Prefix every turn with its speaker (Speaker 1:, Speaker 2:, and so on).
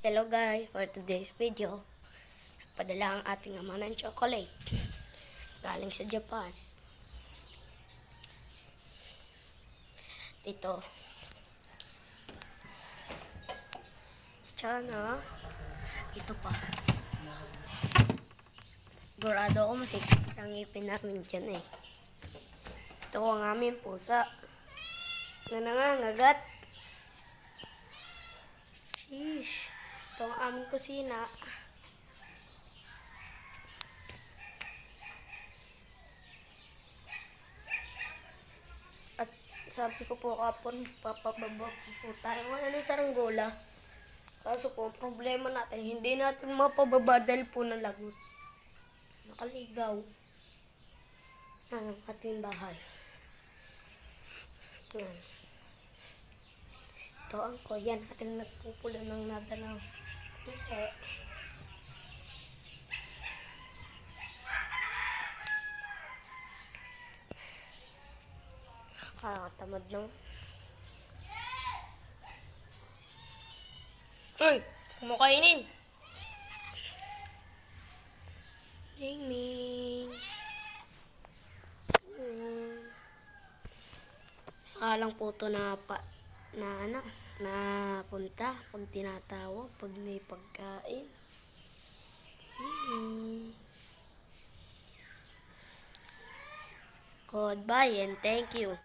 Speaker 1: Hello guys, for today's video, padala ang ating ama ng chocolate galing sa Japan. Dito. Tsana. Ito pa. Sigurado ako masisip ang ngipin namin dyan eh. Ito ang aming pusa na nangangagat. Sheesh. Ito ang aming kusina. At sabi ko po kapon, papababa po tayo ngayon ng saranggola. Kaso po, problema natin, hindi natin mapababa dahil po ng lagot. Nakaligaw ang ating bahay. Yan. Ito ang koyan natin nagpupula ng nadalaw. Kasi tamad lang. Uy! Kumakainin! Ming-ming! Saka lang po ito napunta pag tinatawag, pag may pagkain. Goodbye and thank you.